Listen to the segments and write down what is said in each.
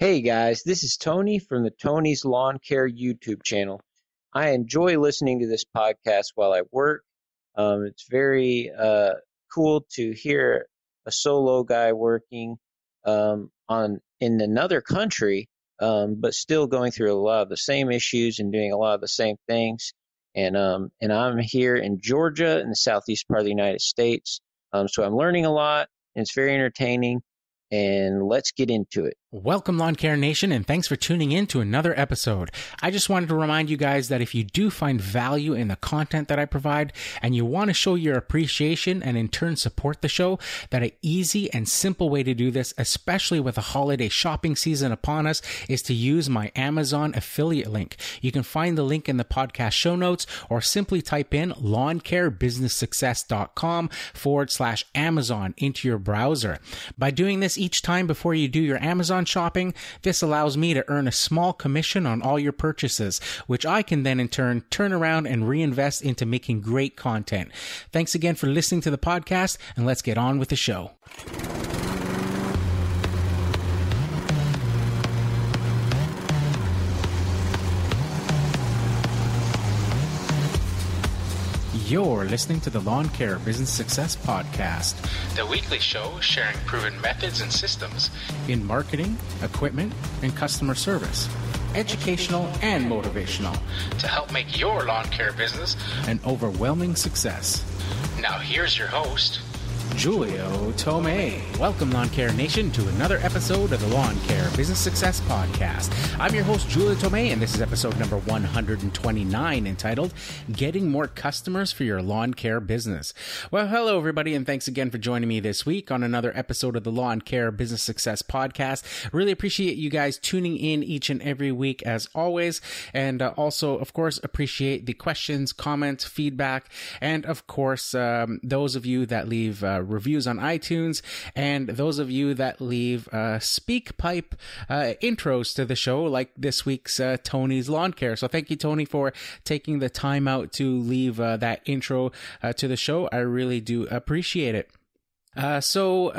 Hey guys, this is Tony from the Tony's Lawn Care YouTube channel. I enjoy listening to this podcast while I work. It's very cool to hear a solo guy working on in another country, but still going through a lot of the same issues and doing a lot of the same things. And I'm here in Georgia, in the southeast part of the United States. So I'm learning a lot, and it's very entertaining. And let's get into it. Welcome, Lawn Care Nation, and thanks for tuning in to another episode. I just wanted to remind you guys that if you do find value in the content that I provide and you want to show your appreciation and in turn support the show, that an easy and simple way to do this, especially with the holiday shopping season upon us, is to use my Amazon affiliate link. You can find the link in the podcast show notes or simply type in lawncarebusinesssuccess.com/Amazon into your browser. By doing this each time before you do your Amazon shopping, this allows me to earn a small commission on all your purchases, which I can then in turn turn around and reinvest into making great content. Thanks again for listening to the podcast, and let's get on with the show. You're listening to the Lawn Care Business Success Podcast, the weekly show sharing proven methods and systems in marketing, equipment, and customer service, educational and motivational, to help make your lawn care business an overwhelming success. Now here's your host, Julio Tomei. Welcome, Lawn Care Nation, to another episode of the Lawn Care Business Success Podcast. I'm your host, Julio Tomei, and this is episode number 129, entitled Getting More Customers for Your Lawn Care Business. Well, hello, everybody, and thanks again for joining me this week on another episode of the Lawn Care Business Success Podcast. Really appreciate you guys tuning in each and every week, as always, and also, of course, appreciate the questions, comments, feedback, and, of course, those of you that leave reviews on iTunes, and those of you that leave SpeakPipe intros to the show, like this week's Tony's Lawn Care. So thank you, Tony, for taking the time out to leave that intro to the show. I really do appreciate it. Before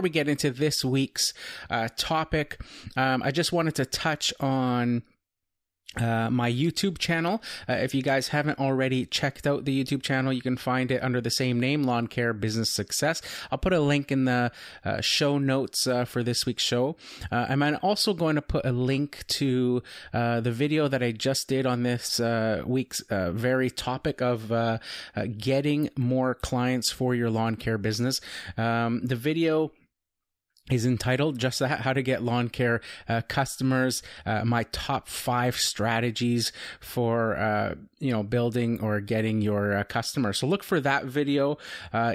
we get into this week's topic, I just wanted to touch on my YouTube channel. If you guys haven't already checked out the YouTube channel, you can find it under the same name, Lawn Care Business Success. I'll put a link in the show notes for this week's show. I'm also going to put a link to the video that I just did on this week's very topic of getting more clients for your lawn care business. The video is entitled just How to Get Lawn Care Customers, my top 5 strategies for, building or getting your customers. So look for that video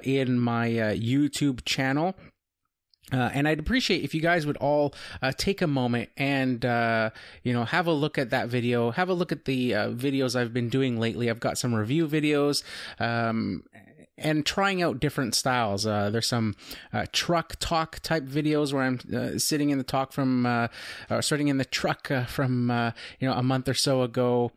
in my YouTube channel. And I'd appreciate if you guys would all take a moment and, have a look at that video, have a look at the videos I've been doing lately. I've got some review videos, and trying out different styles. There's some truck talk type videos where I'm sitting in the truck from a month or so ago.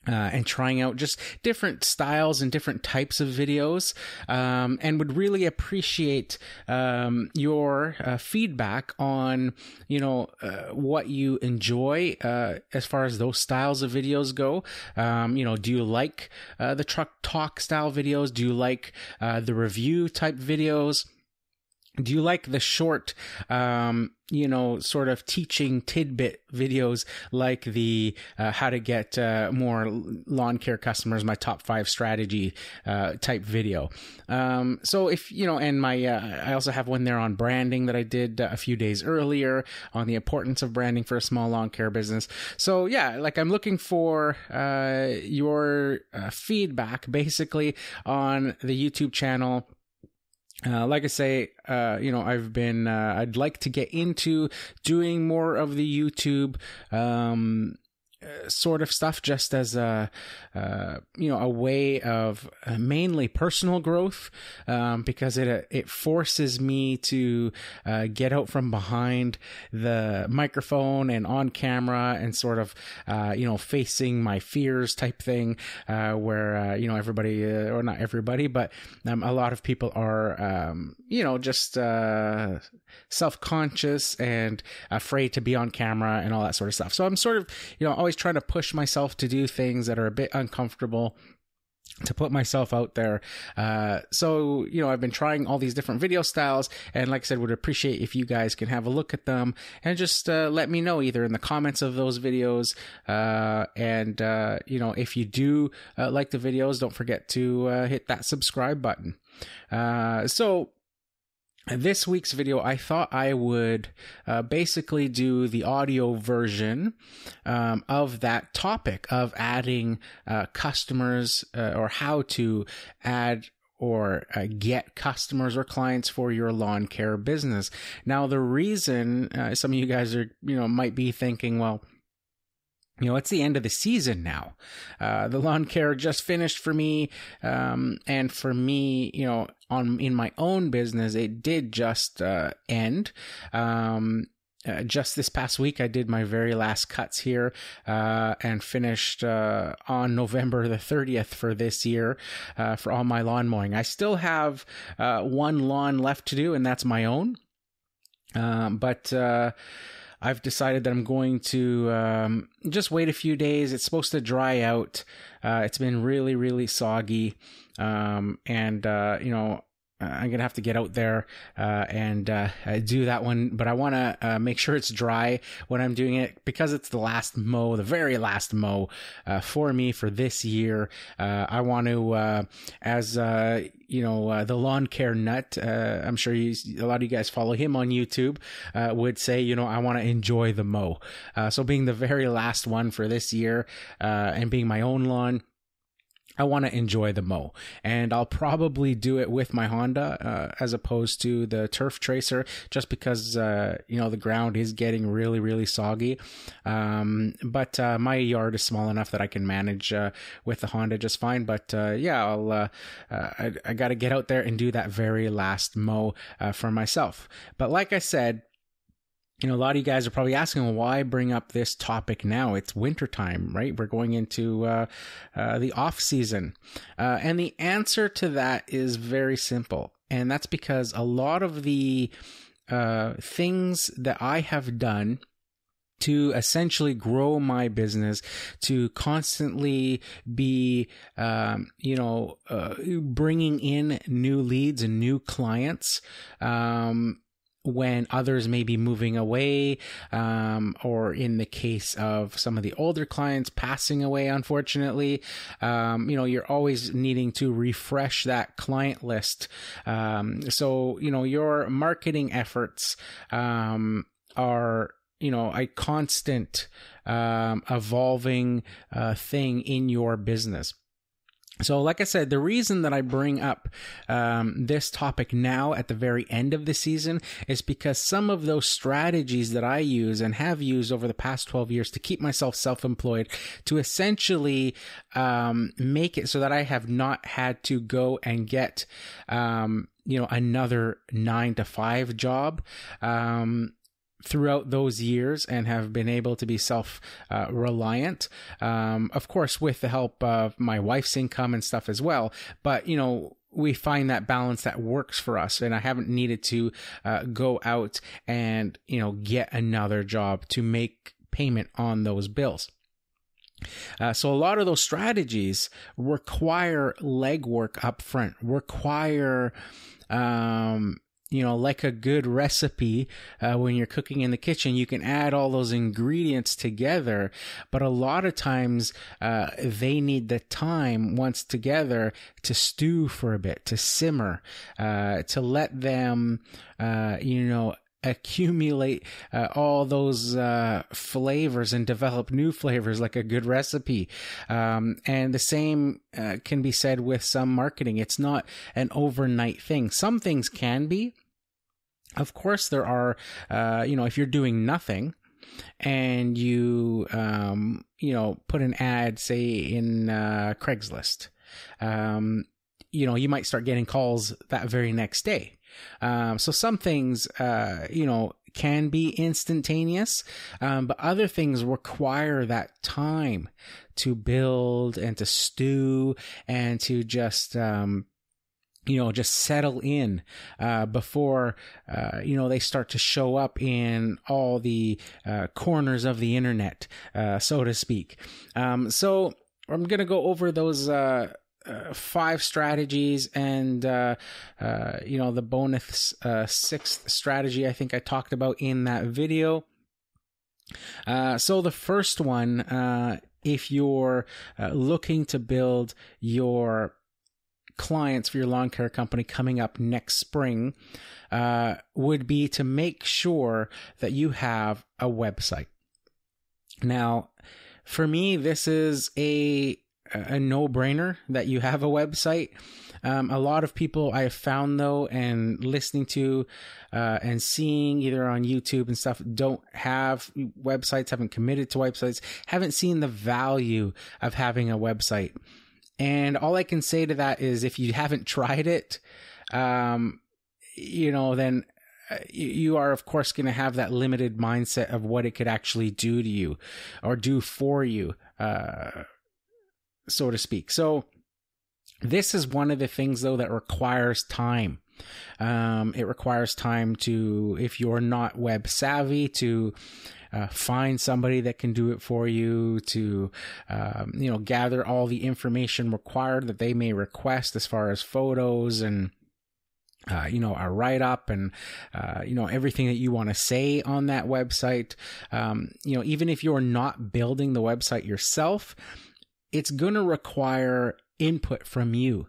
And trying out just different styles and different types of videos, and would really appreciate your feedback on, what you enjoy as far as those styles of videos go. Do you like the truck talk style videos? Do you like the review type videos? Do you like the short, sort of teaching tidbit videos like the how to get more lawn care customers, my top 5 strategy type video? So if, and I also have one there on branding that I did a few days earlier on the importance of branding for a small lawn care business. So yeah, I'm looking for your feedback basically on the YouTube channel. Like I say, I'd like to get into doing more of the YouTube, sort of stuff just as a way of mainly personal growth, because it forces me to get out from behind the microphone and on camera and sort of facing my fears type thing, where everybody, or not everybody, but a lot of people are just self-conscious and afraid to be on camera and all that sort of stuff. So I'm sort of always trying to push myself to do things that are a bit uncomfortable, to put myself out there. So I've been trying all these different video styles, and like I said, would appreciate if you guys can have a look at them and just let me know either in the comments of those videos, and if you do like the videos, don't forget to hit that subscribe button. So this week's video, I thought I would basically do the audio version of that topic of adding customers, or how to add or get customers or clients for your lawn care business. Now, the reason some of you guys are, might be thinking, well, it's the end of the season now. The lawn care just finished for me. And for me, in my own business, it did just end. Just this past week, I did my very last cuts here, and finished on November the 30th for this year, for all my lawn mowing. I still have one lawn left to do, and that's my own. But I've decided that I'm going to just wait a few days. It's supposed to dry out. It's been really, really soggy. I'm going to have to get out there and do that one. But I want to make sure it's dry when I'm doing it, because it's the last mow, the very last mow for me for this year. I want to, the lawn care nut, I'm sure a lot of you guys follow him on YouTube, would say, I want to enjoy the mow. So being the very last one for this year, and being my own lawn, I want to enjoy the mow, and I'll probably do it with my Honda as opposed to the Turf Tracer, just because the ground is getting really, really soggy. But my yard is small enough that I can manage with the Honda just fine. But I got to get out there and do that very last mow for myself. But like I said, a lot of you guys are probably asking, well, why bring up this topic now? It's wintertime, right? We're going into the off season. And the answer to that is very simple. And that's because a lot of the things that I have done to essentially grow my business, to constantly be, bringing in new leads and new clients, when others may be moving away, or in the case of some of the older clients passing away, unfortunately, you're always needing to refresh that client list. So, your marketing efforts are a constant evolving thing in your business. So like I said, the reason that I bring up this topic now at the very end of the season is because some of those strategies that I use and have used over the past 12 years to keep myself self-employed, to essentially make it so that I have not had to go and get another 9-to-5 job throughout those years, and have been able to be self-reliant, of course, with the help of my wife's income and stuff as well. But, we find that balance that works for us, and I haven't needed to go out and, get another job to make payment on those bills. So a lot of those strategies require legwork up front, require, like a good recipe, when you're cooking in the kitchen, you can add all those ingredients together, but a lot of times they need the time once together to stew for a bit, to simmer, to let them, accumulate all those flavors and develop new flavors like a good recipe. And the same can be said with some marketing. It's not an overnight thing. Some things can be. Of course, there are, if you're doing nothing, and you, put an ad, say in Craigslist, you might start getting calls that very next day. So some things, can be instantaneous, but other things require that time to build and to stew and to just, just settle in, before, they start to show up in all the, corners of the internet, so to speak. So I'm going to go over those, 5 strategies and, the bonus, 6th strategy I think I talked about in that video. So the first one, if you're looking to build your clients for your lawn care company coming up next spring, would be to make sure that you have a website. Now, for me, this is a no-brainer that you have a website. A lot of people I have found, though, and listening to and seeing either on YouTube and stuff, don't have websites, haven't committed to websites, haven't seen the value of having a website. And all I can say to that is, if you haven't tried it, then you are, of course, going to have that limited mindset of what it could actually do to you or do for you, so to speak. So this is one of the things, though, that requires time. It requires time to, if you're not web savvy, to find somebody that can do it for you, to, gather all the information required that they may request as far as photos and, a write-up and, everything that you want to say on that website. Even if you're not building the website yourself, it's going to require input from you.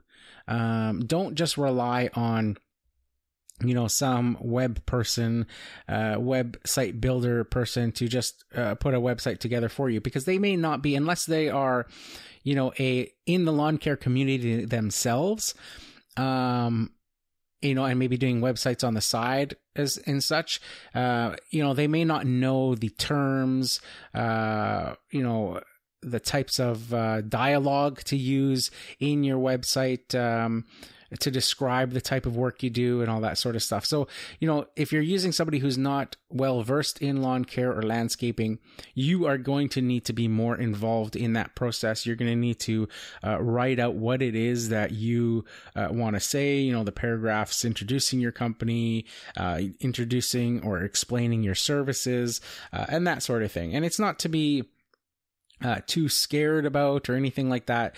Don't just rely on, some web person, website builder person to just put a website together for you, because they may not be, unless they are, in the lawn care community themselves, and maybe doing websites on the side and such, they may not know the terms, the types of dialogue to use in your website to describe the type of work you do and all that sort of stuff. So, if you're using somebody who's not well versed in lawn care or landscaping, you are going to need to be more involved in that process. You're going to need to write out what it is that you want to say, the paragraphs introducing your company, introducing or explaining your services, and that sort of thing. And it's not to be too scared about or anything like that.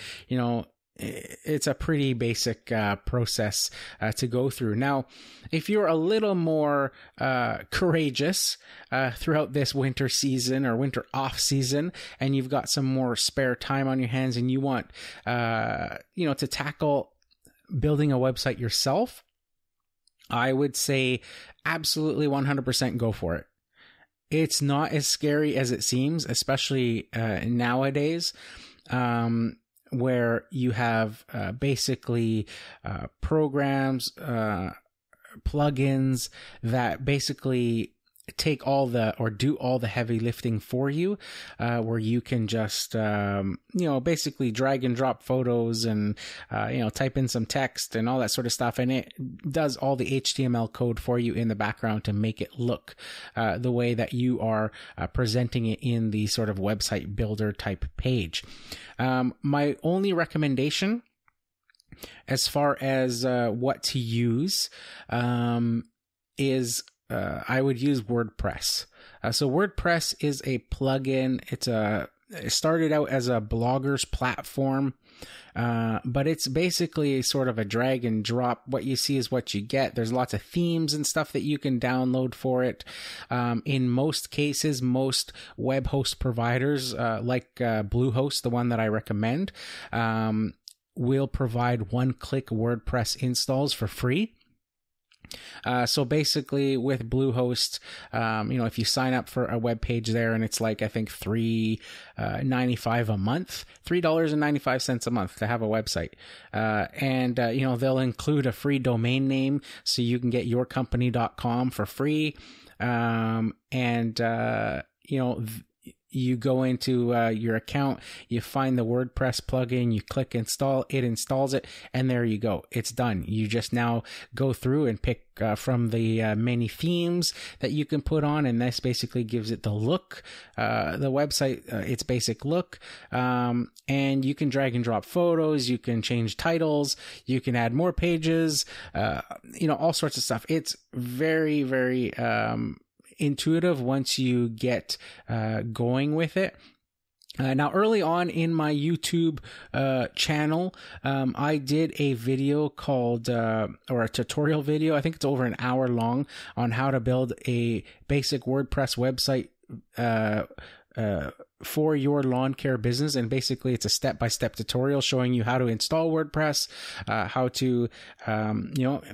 It's a pretty basic process to go through. Now, if you're a little more courageous throughout this winter season or winter off season, and you've got some more spare time on your hands and you want to tackle building a website yourself, I would say absolutely 100% go for it. It's not as scary as it seems, especially nowadays, where you have basically programs, plugins that basically take all do all the heavy lifting for you, where you can just, basically drag and drop photos and, type in some text and all that sort of stuff. And it does all the HTML code for you in the background to make it look, the way that you are presenting it in the sort of website builder type page. My only recommendation as far as, what to use, is, I would use WordPress. So WordPress is a plugin. It started out as a bloggers platform, but it's basically sort of a drag and drop. What you see is what you get. There's lots of themes and stuff that you can download for it. In most cases, most web host providers, like Bluehost, the one that I recommend, will provide one-click WordPress installs for free. So basically with Bluehost, if you sign up for a web page there, and it's like, I think $3.95 a month, $3.95 a month to have a website. And they'll include a free domain name so you can get yourcompany.com for free. you go into your account, you find the WordPress plugin, you click install, it installs it, and there you go. It's done. You just now go through and pick from the many themes that you can put on, and this basically gives it the look, the website, its basic look. And you can drag and drop photos, you can change titles, you can add more pages, all sorts of stuff. It's very, very intuitive once you get going with it. Now, early on in my YouTube channel, I did a video called, or a tutorial video, I think it's over an hour long, on how to build a basic WordPress website for your lawn care business. And basically it's a step-by-step tutorial showing you how to install WordPress, how to,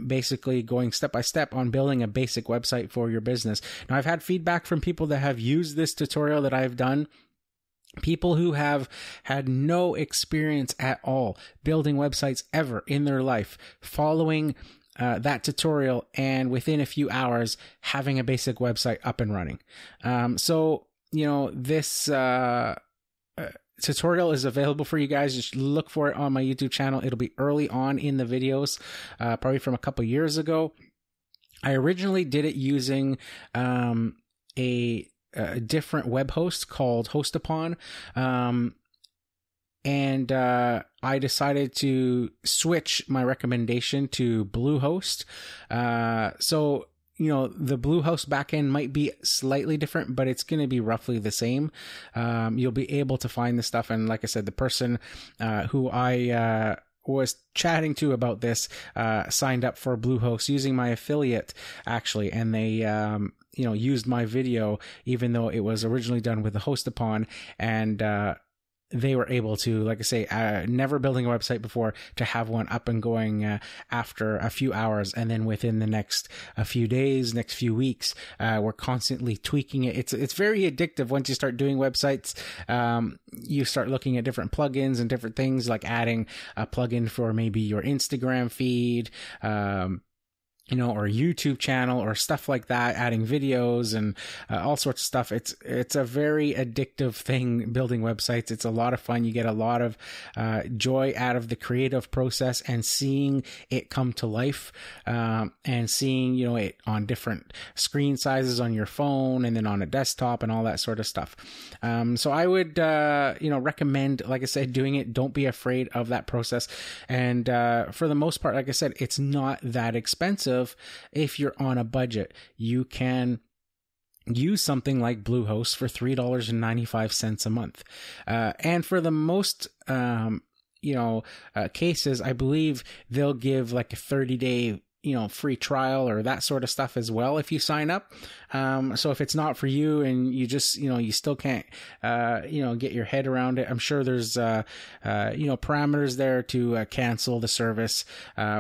basically going step-by-step on building a basic website for your business. Now, I've had feedback from people that have used this tutorial that I've done. People who have had no experience at all building websites ever in their life, following that tutorial, and within a few hours having a basic website up and running. This tutorial is available for you guys. Just look for it on my YouTube channel. It'll be early on in the videos, probably from a couple years ago. I originally did it using a different web host called Hostapon. And I decided to switch my recommendation to Bluehost. The Bluehost backend might be slightly different, but it's going to be roughly the same. You'll be able to find the stuff. And like I said, the person who I was chatting to about this signed up for Bluehost using my affiliate, actually. And they used my video, even though it was originally done with the Hostapon, and they were able to, like I say, never building a website before, to have one up and going after a few hours. And then within the next few days, next few weeks, we're constantly tweaking it. It's very addictive once you start doing websites. You start looking at different plugins and different things, like adding a plugin for maybe your Instagram feed, or YouTube channel or stuff like that, adding videos and all sorts of stuff. It's a very addictive thing, building websites. It's a lot of fun. You get a lot of joy out of the creative process and seeing it come to life, and seeing, it on different screen sizes on your phone and then on a desktop and all that sort of stuff. So I would, recommend, like I said, doing it. Don't be afraid of that process. And for the most part, like I said, it's not that expensive. If you're on a budget, you can use something like Bluehost for $3.95 a month. And for the most, cases, I believe they'll give like a 30-day free trial or that sort of stuff as well if you sign up. So if it's not for you and you just, you still can't, get your head around it, I'm sure there's, parameters there to cancel the service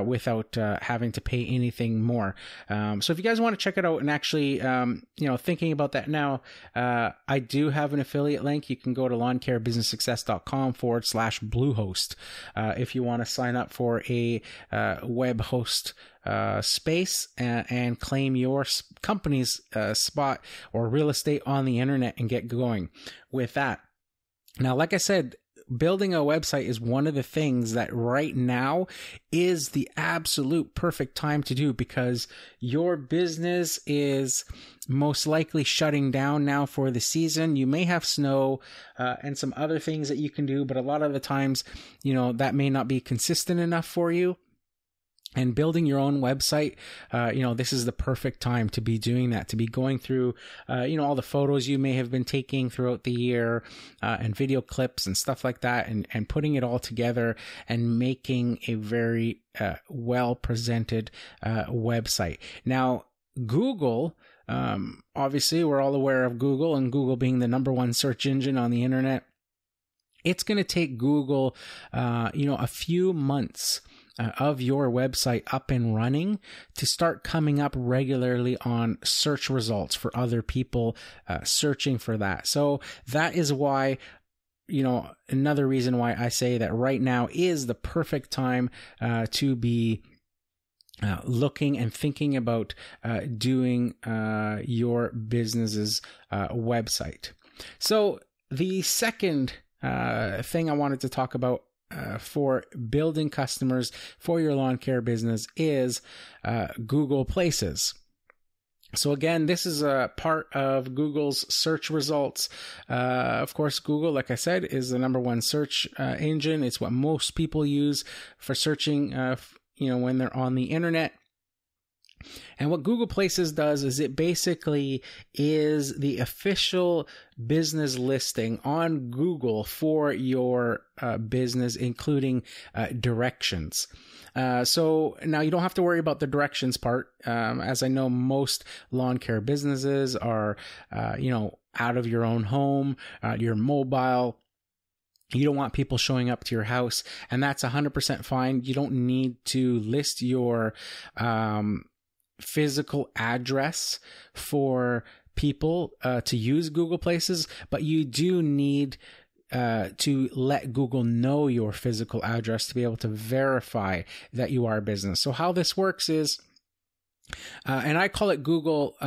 without having to pay anything more. So if you guys want to check it out and actually, thinking about that now, I do have an affiliate link. You can go to lawncarebusinesssuccess.com/Bluehost if you want to sign up for a web host space and claim your company's spot or real estate on the internet and get going with that. Now, like I said, building a website is one of the things that right now is the absolute perfect time to do, because your business is most likely shutting down now for the season. You may have snow and some other things that you can do, but a lot of the times, that may not be consistent enough for you. And building your own website, this is the perfect time to be doing that, to be going through, all the photos you may have been taking throughout the year, and video clips and stuff like that, and putting it all together and making a very well presented website. Now, Google, obviously we're all aware of Google, and Google being the number one search engine on the internet. It's going to take Google, a few months of your website up and running to start coming up regularly on search results for other people searching for that. So that is why, another reason why I say that right now is the perfect time to be looking and thinking about doing your business's website. So the second thing I wanted to talk about for building customers for your lawn care business is Google Places. So again, this is a part of Google's search results. Of course, Google, like I said, is the number one search engine. It's what most people use for searching, when they're on the internet. And what Google Places does is it basically is the official business listing on Google for your business, including directions. So now you don't have to worry about the directions part. As I know, most lawn care businesses are, out of your own home, your mobile. You don't want people showing up to your house, and that's 100% fine. You don't need to list your physical address for people to use Google Places, but you do need to let Google know your physical address to be able to verify that you are a business. So how this works is, and I call it Google,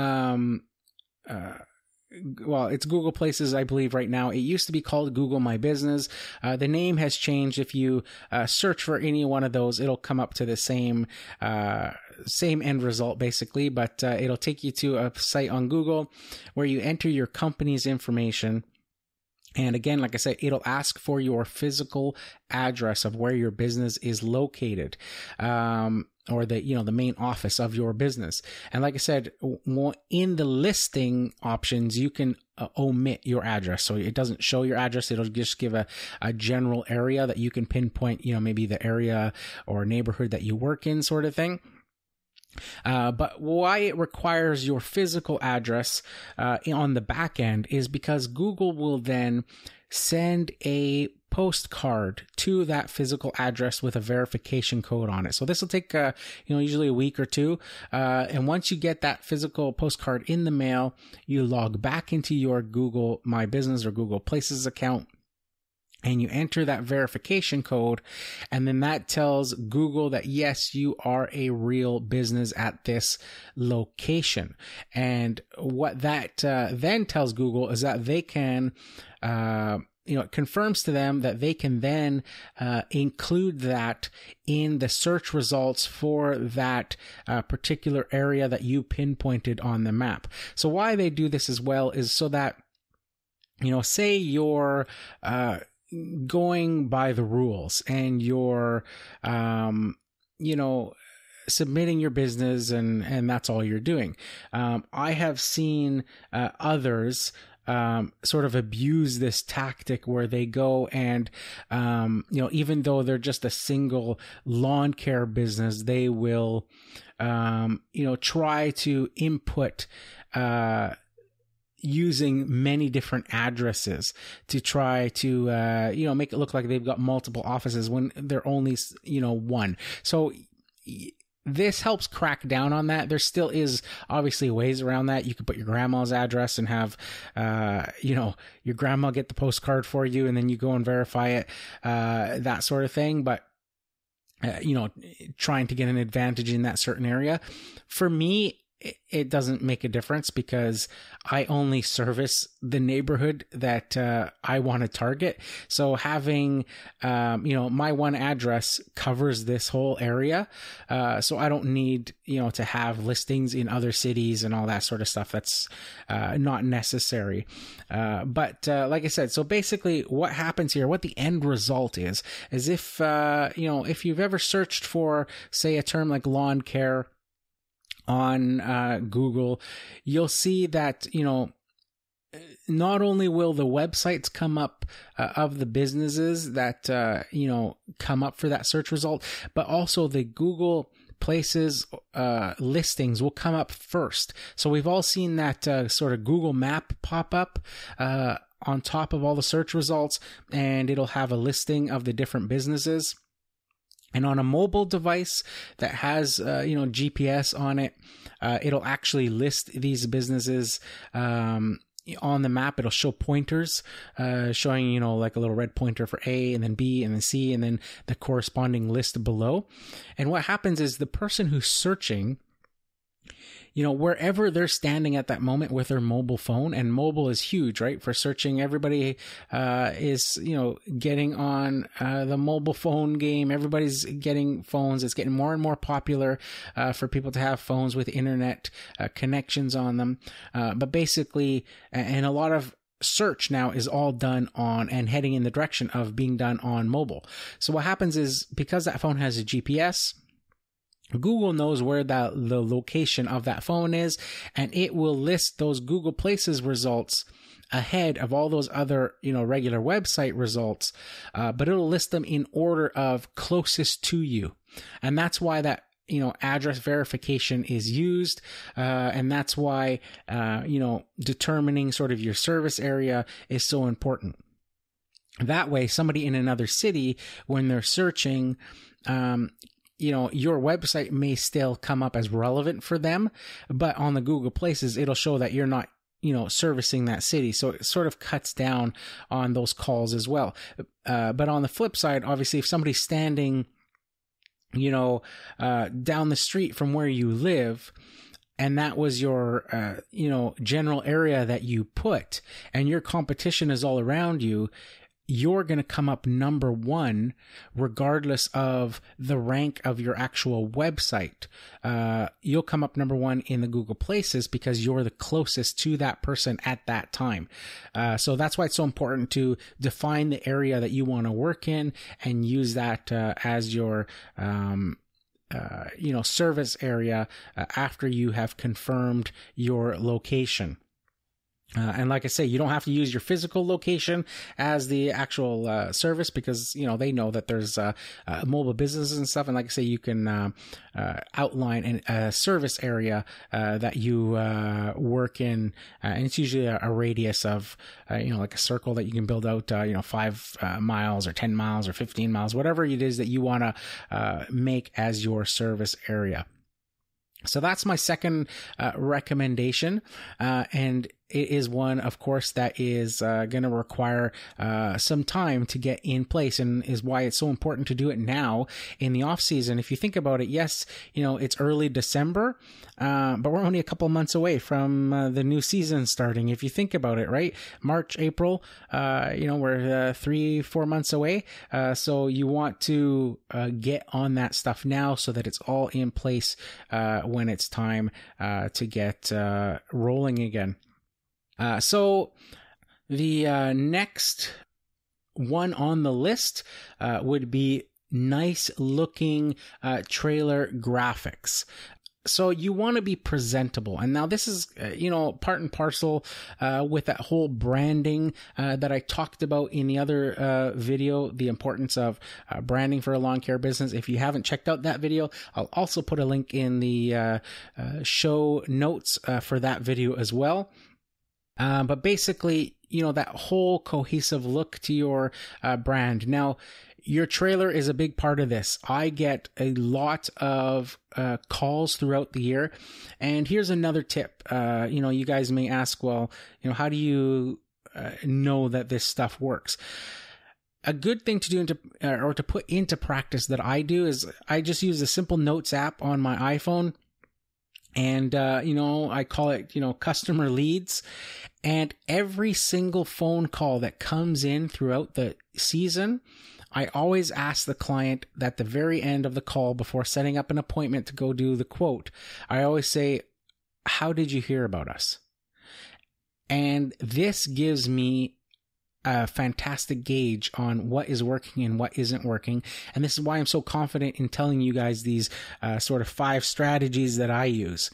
it's Google Places, I believe, right now. It used to be called Google My Business. The name has changed. If you search for any one of those, it'll come up to the same end result, basically, but it'll take you to a site on Google where you enter your company's information. And again, like I said, it'll ask for your physical address of where your business is located, or the main office of your business. And like I said, in the listing options, you can omit your address. So it doesn't show your address. It'll just give a general area that you can pinpoint, maybe the area or neighborhood that you work in, sort of thing. But why it requires your physical address on the back end is because Google will then send a postcard to that physical address with a verification code on it. So this will take, usually a week or two. And once you get that physical postcard in the mail, you log back into your Google My Business or Google Places account, and you enter that verification code, and then that tells Google that, yes, you are a real business at this location. And what that then tells Google is that they can, it confirms to them that they can then include that in the search results for that particular area that you pinpointed on the map. So why they do this as well is so that, say you're going by the rules and you're, submitting your business and that's all you're doing. I have seen others sort of abuse this tactic where they go and, even though they're just a single lawn care business, they will, try to input, using many different addresses to try to, make it look like they've got multiple offices when they're only, one. So this helps crack down on that. There still is obviously ways around that. You could put your grandma's address and have, your grandma get the postcard for you, and then you go and verify it, that sort of thing. But, trying to get an advantage in that certain area. For me, it doesn't make a difference because I only service the neighborhood that I want to target. So having, my one address covers this whole area. So I don't need, to have listings in other cities and all that sort of stuff. That's not necessary. But like I said, so basically what happens here, what the end result is if, if you've ever searched for, say, a term like lawn care on Google, you'll see that, not only will the websites come up of the businesses that, come up for that search result, but also the Google Places listings will come up first. So we've all seen that sort of Google map pop up on top of all the search results, and it'll have a listing of the different businesses. And on a mobile device that has, GPS on it, it'll actually list these businesses, on the map, it'll show pointers, showing, you know, like a little red pointer for A and then B and then C and then the corresponding list below. And what happens is the person who's searching, you know, wherever they're standing at that moment with their mobile phone, and mobile is huge, right? For searching, everybody is, you know, getting on the mobile phone game. Everybody's getting phones. It's getting more and more popular for people to have phones with internet connections on them. But basically, and a lot of search now is all done on and heading in the direction of being done on mobile. So what happens is, because that phone has a GPS, Google knows where the location of that phone is, and it will list those Google Places results ahead of all those other, you know, regular website results, but it'll list them in order of closest to you. And that's why that, you know, address verification is used, and that's why, you know, determining sort of your service area is so important. That way, somebody in another city, when they're searching, you know, your website may still come up as relevant for them, but on the Google Places, it'll show that you're not, you know, servicing that city. So it sort of cuts down on those calls as well. But on the flip side, obviously, if somebody's standing, you know, down the street from where you live, and that was your, you know, general area that you put, and your competition is all around you, you're going to come up number one, regardless of the rank of your actual website. You'll come up number one in the Google Places because you're the closest to that person at that time. So that's why it's so important to define the area that you want to work in and use that as your you know, service area after you have confirmed your location. And like I say, you don't have to use your physical location as the actual service, because, you know, they know that there's mobile businesses and stuff. And like I say, you can outline a service area that you work in. And it's usually a radius of, you know, like a circle that you can build out, you know, 5 miles or 10 miles or 15 miles, whatever it is that you want to make as your service area. So that's my second recommendation. And it is one, of course, that is going to require some time to get in place, and is why it's so important to do it now in the off season. If you think about it, yes, you know, it's early December, but we're only a couple months away from the new season starting. If you think about it, right? March, April, you know, we're 3-4 months away. So you want to get on that stuff now so that it's all in place when it's time to get rolling again. So the next one on the list would be nice looking trailer graphics. So you want to be presentable. And now this is, you know, part and parcel with that whole branding that I talked about in the other video, the importance of branding for a lawn care business. If you haven't checked out that video, I'll also put a link in the show notes for that video as well. But basically, you know, that whole cohesive look to your brand. Now, your trailer is a big part of this. I get a lot of calls throughout the year. And here's another tip. You know, you guys may ask, well, you know, how do you know that this stuff works? A good thing to do or to put into practice that I do is I just use a simple notes app on my iPhone. And, you know, I call it, you know, customer leads. And every single phone call that comes in throughout the season, I always ask the client at the very end of the call, before setting up an appointment to go do the quote, I always say, how did you hear about us? And this gives me a fantastic gauge on what is working and what isn't working. And this is why I'm so confident in telling you guys these sort of 5 strategies that I use.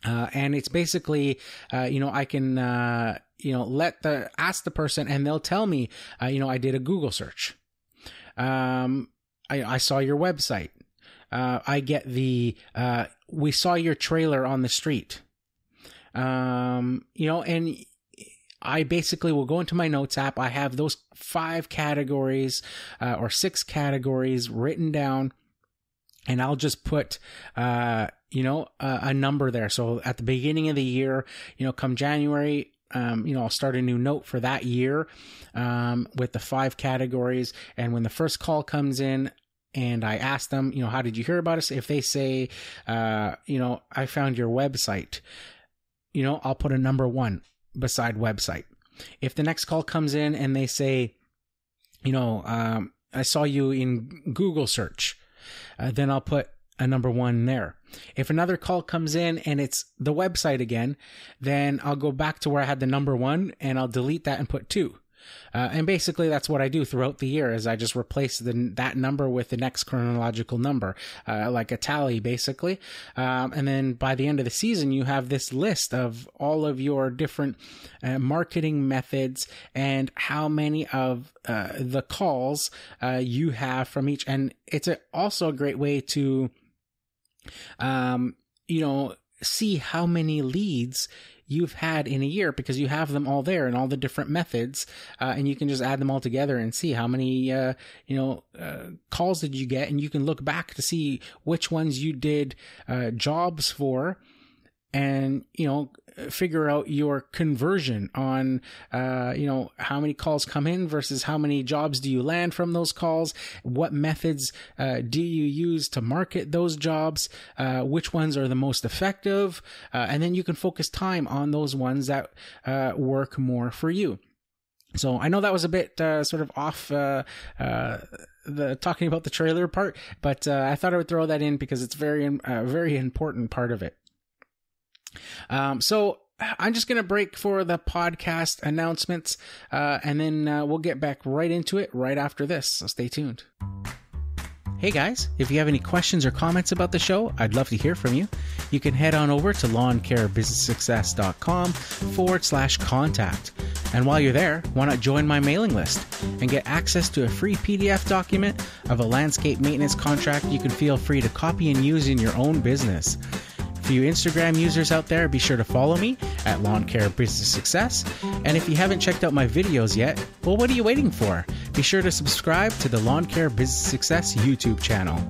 And it's basically, you know, I can, you know, ask the person and they'll tell me, you know, I did a Google search. I saw your website. I get we saw your trailer on the street. You know, and I basically will go into my notes app. I have those 5 categories, or 6 categories written down, and I'll just put, you know, a number there. So at the beginning of the year, you know, come January, I'll start a new note for that year with the 5 categories. And when the first call comes in, and I ask them, how did you hear about us? If they say, I found your website, I'll put a number 1 beside website. If the next call comes in and they say, I saw you in Google search, then I'll put a number 1 there. If another call comes in and it's the website again, then I'll go back to where I had the number 1 and I'll delete that and put 2. And basically that's what I do throughout the year, is I just replace that number with the next chronological number, like a tally basically. And then by the end of the season, you have this list of all of your different marketing methods and how many of the calls you have from each. And it's also a great way to, see how many leads you've had in a year, because you have them all there and all the different methods, and you can just add them all together and see how many calls did you get, and you can look back to see which ones you did jobs for, and figure out your conversion on how many calls come in versus how many jobs do you land from those calls, what methods do you use to market those jobs, which ones are the most effective, and then you can focus time on those ones that work more for you. So I know that was a bit sort of off the talking about the trailer part, but I thought I would throw that in because it's very important part of it. So I'm just going to break for the podcast announcements, and then we'll get back right into it right after this. So stay tuned. Hey guys, if you have any questions or comments about the show, I'd love to hear from you. You can head on over to lawncarebusinesssuccess.com/contact. And while you're there, why not join my mailing list and get access to a free PDF document of a landscape maintenance contract you can feel free to copy and use in your own business. For you Instagram users out there, be sure to follow me at Lawn Care Business Success. And if you haven't checked out my videos yet, well, what are you waiting for? Be sure to subscribe to the Lawn Care Business Success YouTube channel.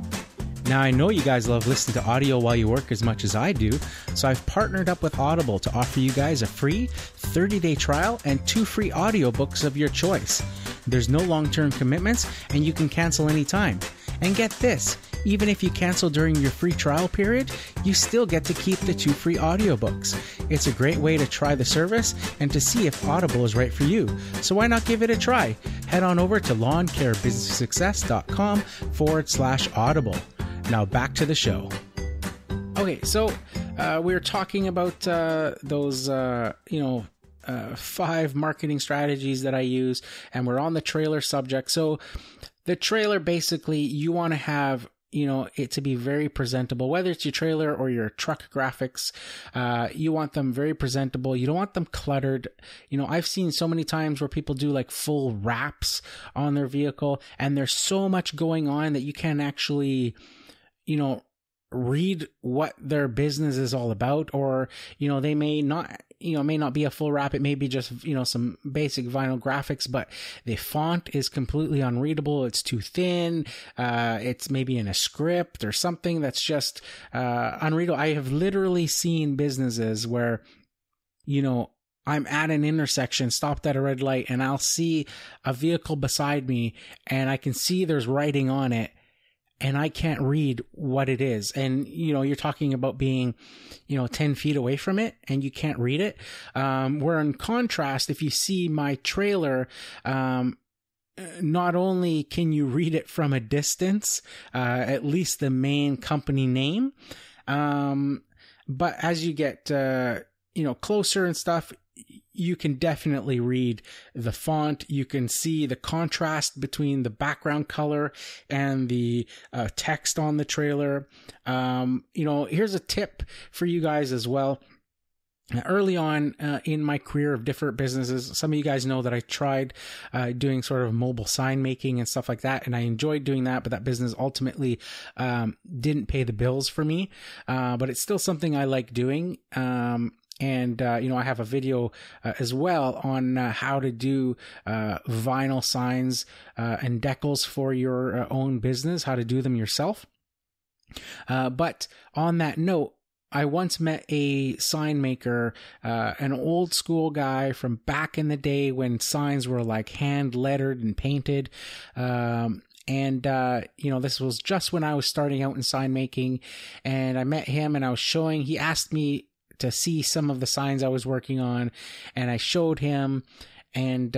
Now, I know you guys love listening to audio while you work as much as I do, so I've partnered up with Audible to offer you guys a free 30-day trial and 2 free audiobooks of your choice. There's no long-term commitments, and you can cancel anytime. And get this, even if you cancel during your free trial period, you still get to keep the 2 free audiobooks. It's a great way to try the service and to see if Audible is right for you. So why not give it a try? Head on over to lawncarebusinesssuccess.com/audible. Now back to the show. Okay, so we were talking about those 5 marketing strategies that I use, and we're on the trailer subject. So the trailer, basically, you want to have it to be very presentable, whether it's your trailer or your truck graphics. You want them very presentable. You don't want them cluttered. I've seen so many times where people do like full wraps on their vehicle, and there's so much going on that you can't actually, read what their business is all about, or, they may not be a full wrap. It may be just, some basic vinyl graphics, but the font is completely unreadable. It's too thin. It's maybe in a script or something that's just unreadable. I have literally seen businesses where, I'm at an intersection, stopped at a red light, and I'll see a vehicle beside me, and I can see there's writing on it, and I can't read what it is. And, you're talking about being, 10 feet away from it and you can't read it. Where in contrast, if you see my trailer, not only can you read it from a distance, at least the main company name, but as you get, closer and stuff, you can definitely read the font. You can see the contrast between the background color and the text on the trailer. Here's a tip for you guys as well. Early on in my career of different businesses, some of you guys know that I tried doing sort of mobile sign making and stuff like that, and I enjoyed doing that, but that business ultimately didn't pay the bills for me. But it's still something I like doing. And, I have a video as well on how to do vinyl signs and decals for your own business, how to do them yourself. But on that note, I once met a sign maker, an old school guy from back in the day when signs were like hand lettered and painted. This was just when I was starting out in sign making, and I met him and he asked me to see some of the signs I was working on, and I showed him, and,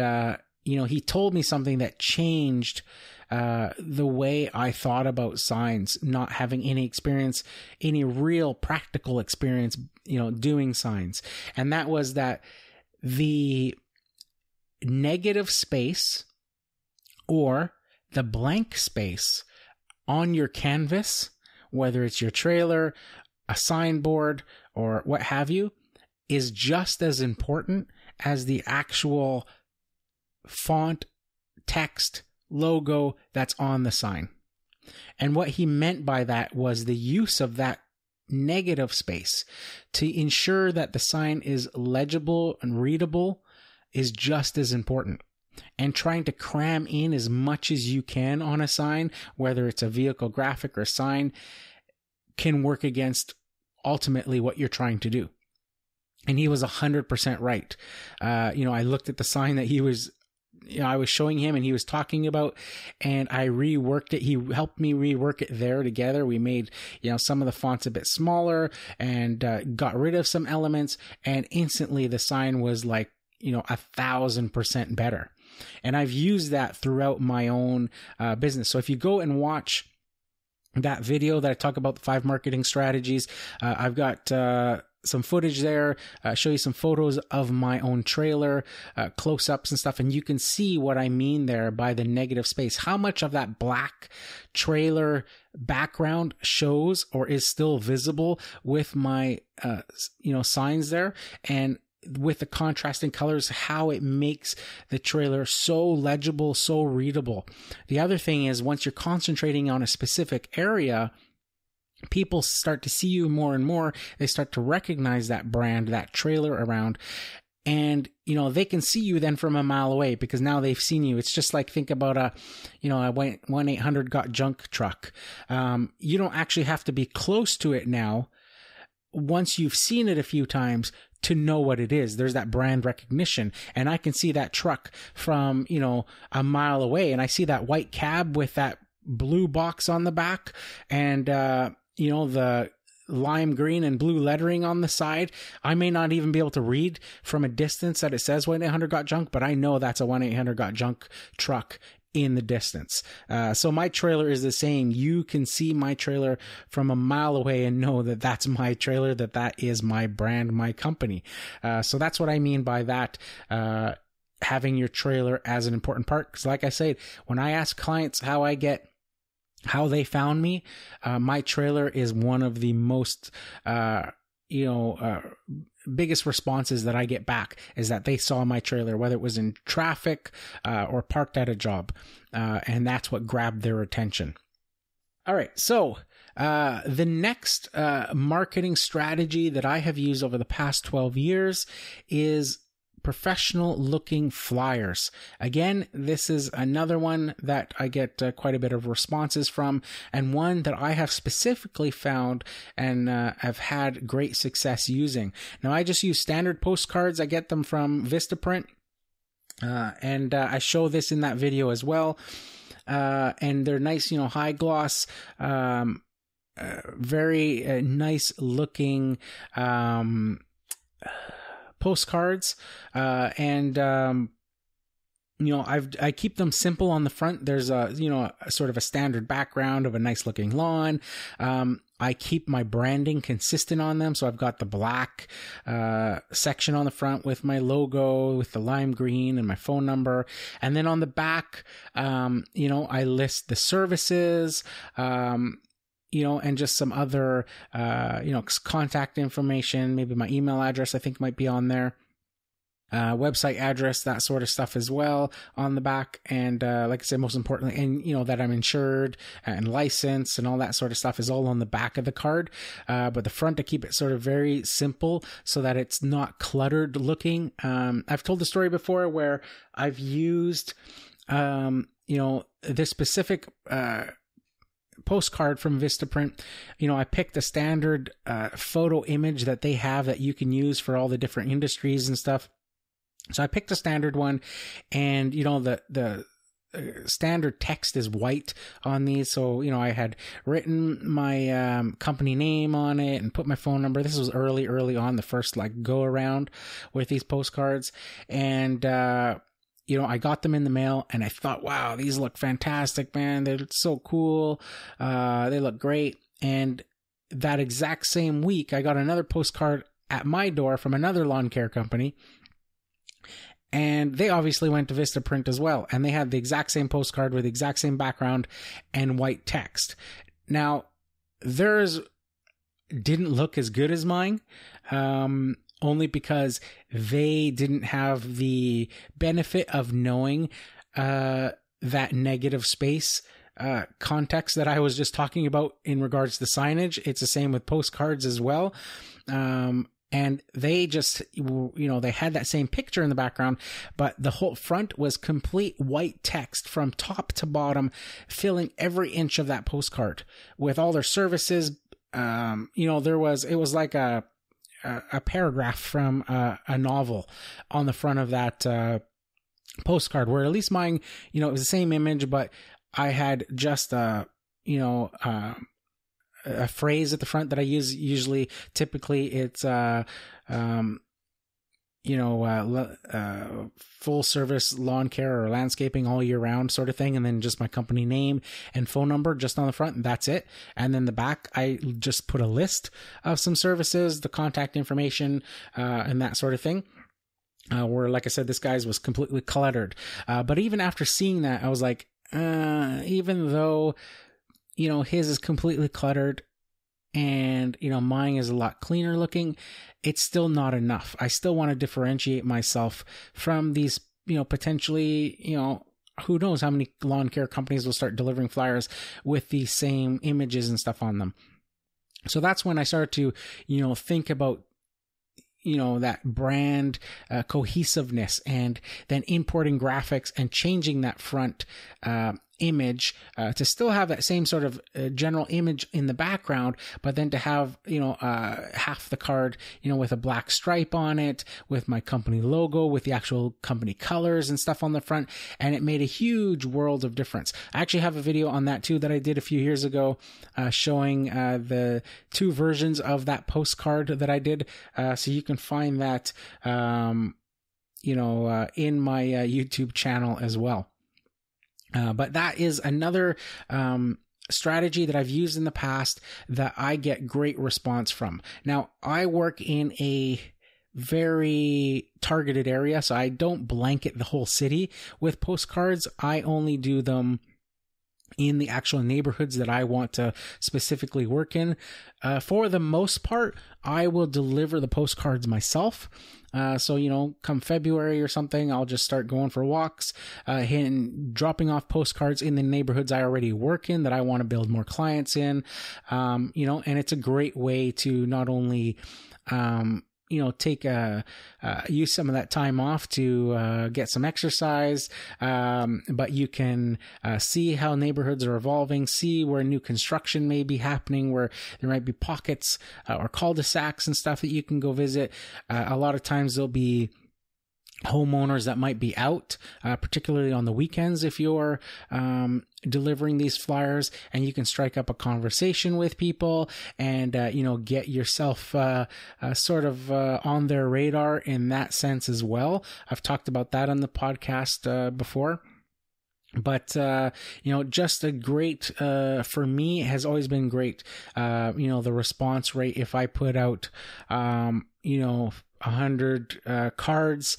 he told me something that changed the way I thought about signs, not having any experience, any real practical experience, doing signs. And that was that the negative space or the blank space on your canvas, whether it's your trailer, a signboard, or what have you, is just as important as the actual font, text, logo that's on the sign. And what he meant by that was the use of that negative space to ensure that the sign is legible and readable is just as important. And trying to cram in as much as you can on a sign, whether it's a vehicle graphic or sign, can work against ultimately what you're trying to do. And he was 100% right. I looked at the sign that I was showing him and he was talking about, and I reworked it. He helped me rework it there together. We made, some of the fonts a bit smaller and got rid of some elements, and instantly the sign was like, 1,000% better. And I've used that throughout my own business. So if you go and watch that video that I talk about the 5 marketing strategies, I've got some footage there, show you some photos of my own trailer, close-ups and stuff, and you can see what I mean there by the negative space. How much of that black trailer background shows or is still visible with my signs there, and with the contrasting colors, how it makes the trailer so legible, so readable. The other thing is, once you're concentrating on a specific area, people start to see you more and more. They start to recognize that brand, that trailer around, and they can see you then from a mile away because now they've seen you. It's just like, think about a 1-800-GOT-JUNK truck. You don't actually have to be close to it now. Once you've seen it a few times, to know what it is. There's that brand recognition. And I can see that truck from, a mile away. And I see that white cab with that blue box on the back and, the lime green and blue lettering on the side. I may not even be able to read from a distance that it says 1-800-GOT-JUNK, but I know that's a 1-800-GOT-JUNK truck in the distance. So my trailer is the same. You can see my trailer from a mile away and know that that's my trailer, that is my brand, my company. So that's what I mean by that, having your trailer as an important part. Because like I said, when I ask clients how they found me, my trailer is one of the most, biggest responses that I get back is that they saw my trailer, whether it was in traffic or parked at a job. And that's what grabbed their attention. All right. So the next marketing strategy that I have used over the past 12 years is professional looking flyers. Again, this is another one that I get quite a bit of responses from, and one that I have specifically found and have had great success using. Now, I just use standard postcards. I get them from Vistaprint, and I show this in that video as well. And they're nice, high gloss, very nice looking postcards, and I keep them simple on the front. There's a sort of a standard background of a nice looking lawn. I keep my branding consistent on them, so I've got the black section on the front with my logo with the lime green and my phone number, and then on the back, I list the services, and just some other, contact information. Maybe my email address, I think, might be on there. Website address, that sort of stuff as well on the back. And like I said, most importantly, and that I'm insured and licensed and all that sort of stuff is all on the back of the card. But the front, I keep it sort of very simple so that it's not cluttered looking. I've told the story before where I've used, this specific postcard from Vistaprint, I picked a standard photo image that they have that you can use for all the different industries and stuff. So I picked a standard one, and the standard text is white on these. So, I had written my company name on it and put my phone number. This was early on, the first go around with these postcards. And, I got them in the mail, and I thought, wow, these look fantastic, man. They look so cool. They look great. And that exact same week, I got another postcard at my door from another lawn care company. And they obviously went to Vistaprint as well. And they had the exact same postcard with the exact same background and white text. Now, theirs didn't look as good as mine, only because they didn't have the benefit of knowing that negative space context that I was just talking about in regards to signage. It's the same with postcards as well. And they just, they had that same picture in the background, but the whole front was complete white text from top to bottom, filling every inch of that postcard with all their services. It was like a paragraph from a novel on the front of that postcard, where at least mine, it was the same image, but I had just a phrase at the front that I use usually. Typically it's full service lawn care or landscaping all year round sort of thing, and then just my company name and phone number just on the front, and that's it. And then the back, I just put a list of some services, the contact information, and that sort of thing. Where, like I said, this guy's was completely cluttered. But even after seeing that, I was like, even though his is completely cluttered and, mine is a lot cleaner looking, it's still not enough. I still want to differentiate myself from these, potentially, who knows how many lawn care companies will start delivering flyers with the same images and stuff on them. So that's when I started to, think about, that brand cohesiveness, and then importing graphics and changing that front image to still have that same sort of general image in the background, but then to have half the card with a black stripe on it, with my company logo, with the actual company colors and stuff on the front, and it made a huge world of difference. I actually have a video on that too that I did a few years ago, showing the two versions of that postcard that I did, so you can find that in my YouTube channel as well. But that is another strategy that I've used in the past that I get great response from. Now, I work in a very targeted area, so I don't blanket the whole city with postcards. I only do them in the actual neighborhoods that I want to specifically work in. For the most part, I will deliver the postcards myself. So, come February or something, I'll just start going for walks, and dropping off postcards in the neighborhoods I already work in that I want to build more clients in. And it's a great way to not only, take use some of that time off to get some exercise, but you can see how neighborhoods are evolving, see where new construction may be happening, where there might be pockets or cul-de-sacs and stuff that you can go visit. A lot of times there'll be homeowners that might be out, particularly on the weekends if you're delivering these flyers, and you can strike up a conversation with people and get yourself sort of on their radar in that sense as well. I've talked about that on the podcast before. But, just a great, for me, has always been great. The response rate, if I put out, 100 cards,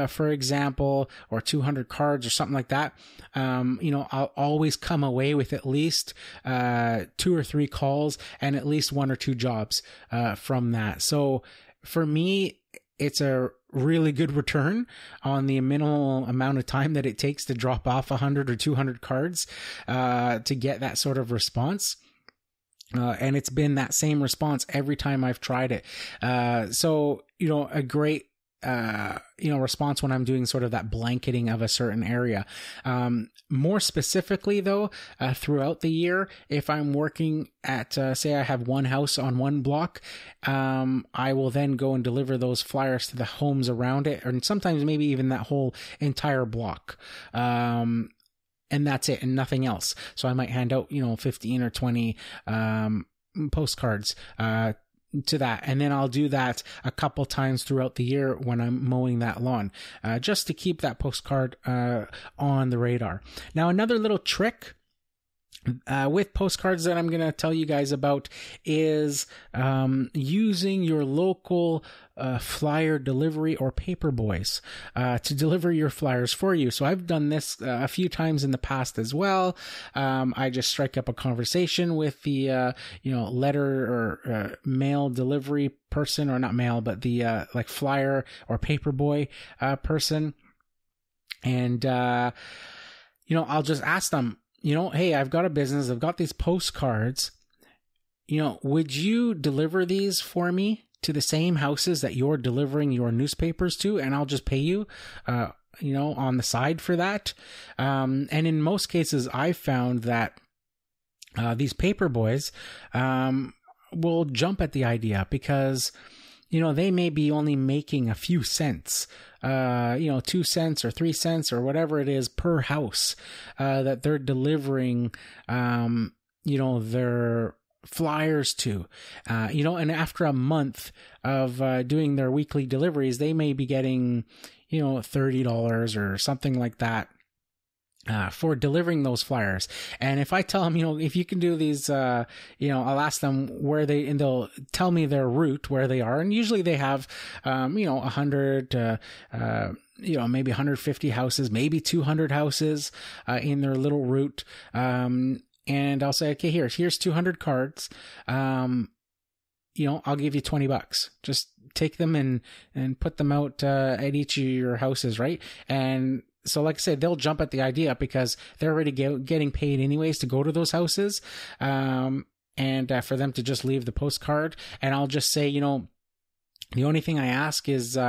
for example, or 200 cards or something like that, I'll always come away with at least 2 or 3 calls and at least 1 or 2 jobs from that. So for me, it's a really good return on the minimal amount of time that it takes to drop off 100 or 200 cards to get that sort of response. And it's been that same response every time I've tried it. So, a great response when I'm doing sort of that blanketing of a certain area. More specifically though, throughout the year, if I'm working at, say I have one house on one block, I will then go and deliver those flyers to the homes around it, and sometimes maybe even that whole entire block. And that's it, and nothing else. So I might hand out, 15 or 20, postcards, to that, and then I'll do that a couple times throughout the year when I'm mowing that lawn, just to keep that postcard on the radar. Now, another little trick with postcards that I'm going to tell you guys about is using your local flyer delivery or paper boys to deliver your flyers for you. So I've done this a few times in the past as well. I just strike up a conversation with the letter or mail delivery person, or not mail, but the like flyer or paper boy person, and I'll just ask them, hey, I've got a business, I've got these postcards, would you deliver these for me to the same houses that you're delivering your newspapers to, and I'll just pay you, on the side for that. And in most cases, I've found that these paper boys will jump at the idea, because they may be only making a few cents, 2 cents or 3 cents or whatever it is per house that they're delivering, their flyers to, and after a month of doing their weekly deliveries, they may be getting, $30 or something like that. For delivering those flyers. And if I tell them, if you can do these, I'll ask them where and they'll tell me their route, where they are. And usually they have, 100, maybe 150 houses, maybe 200 houses, in their little route. And I'll say, okay, here's 200 cards. I'll give you $20. Just take them and put them out, at each of your houses. Right. And so like I said, they'll jump at the idea because they're already getting paid anyways to go to those houses. And for them to just leave the postcard. And I'll just say, the only thing I ask is,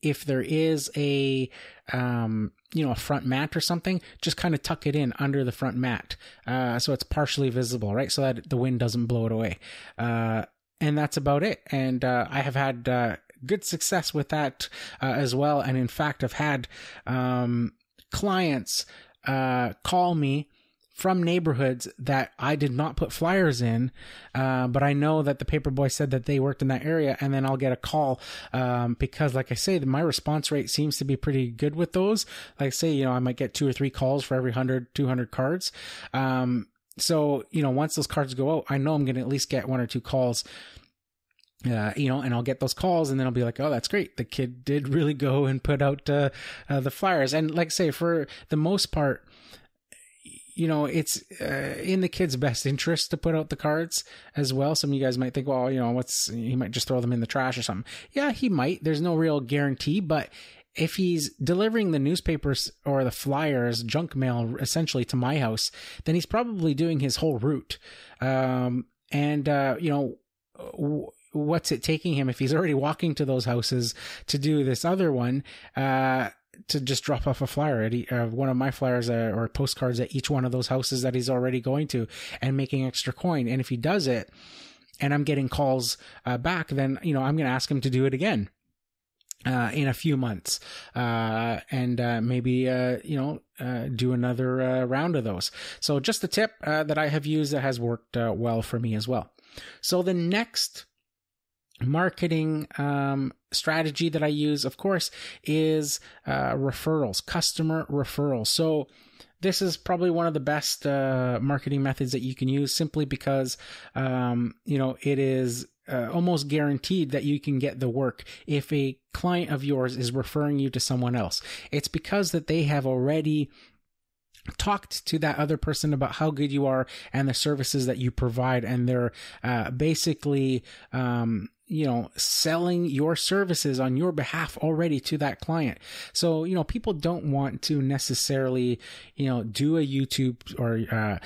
if there is a front mat or something, just kind of tuck it in under the front mat. So it's partially visible, right? So that the wind doesn't blow it away. And that's about it. And I have had good success with that as well. And in fact, I've had clients call me from neighborhoods that I did not put flyers in, but I know that the paperboy said that they worked in that area, and then I'll get a call because, like I say, my response rate seems to be pretty good with those. Like I say, I might get 2 or 3 calls for every 100, 200 cards. So, once those cards go out, I know I'm going to at least get 1 or 2 calls. And I'll get those calls, and then I'll be like, oh, that's great. The kid did really go and put out the flyers. And like I say, for the most part, it's in the kid's best interest to put out the cards as well. Some of you guys might think, well, he might just throw them in the trash or something. Yeah, he might. There's no real guarantee, but if he's delivering the newspapers or the flyers, junk mail, essentially to my house, then he's probably doing his whole route. What's it taking him if he's already walking to those houses to do this other one, to just drop off a flyer at one of my flyers or postcards at each one of those houses that he's already going to and making extra coin? And if he does it and I'm getting calls back, then, I'm going to ask him to do it again in a few months, and maybe do another round of those. So just a tip that I have used that has worked well for me as well. So the next marketing strategy that I use, of course, is referrals, customer referrals. So this is probably one of the best marketing methods that you can use, simply because it is almost guaranteed that you can get the work if a client of yours is referring you to someone else. It's because that they have already talked to that other person about how good you are and the services that you provide, and they're basically selling your services on your behalf already to that client. So, people don't want to necessarily, do a YouTube or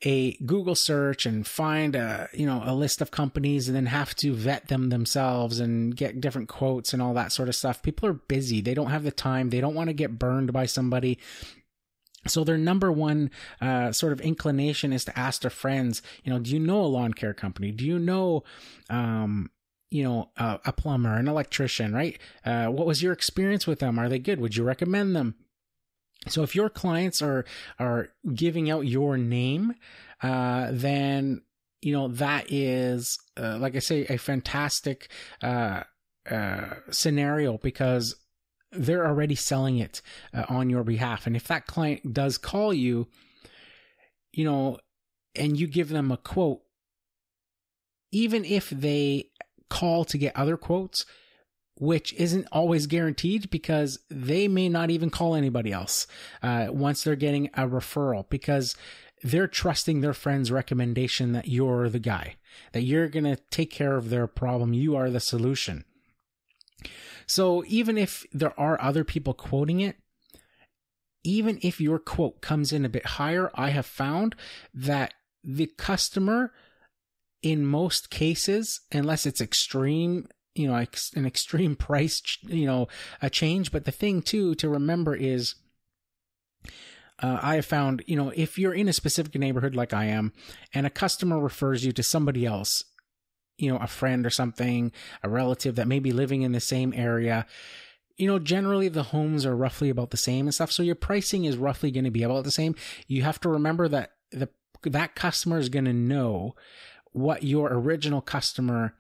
a Google search and find a list of companies and then have to vet them themselves and get different quotes and all that sort of stuff. People are busy. They don't have the time. They don't want to get burned by somebody. So their number one sort of inclination is to ask their friends, do you know a lawn care company? Do you know, a plumber, an electrician, right? What was your experience with them? Are they good? Would you recommend them? So if your clients are giving out your name, then, that is, like I say, a fantastic scenario, because they're already selling it on your behalf. And if that client does call you, and you give them a quote, even if they call to get other quotes, which isn't always guaranteed, because they may not even call anybody else once they're getting a referral, because they're trusting their friend's recommendation that you're the guy, that you're going to take care of their problem. You are the solution. So even if there are other people quoting it, even if your quote comes in a bit higher, I have found that the customer, in most cases, unless it's extreme, an extreme price, a change. But the thing too to remember is, I have found, if you're in a specific neighborhood like I am, and a customer refers you to somebody else, a friend or something, a relative that may be living in the same area, generally the homes are roughly about the same and stuff. So your pricing is roughly going to be about the same. You have to remember that that customer is going to know what your original customer,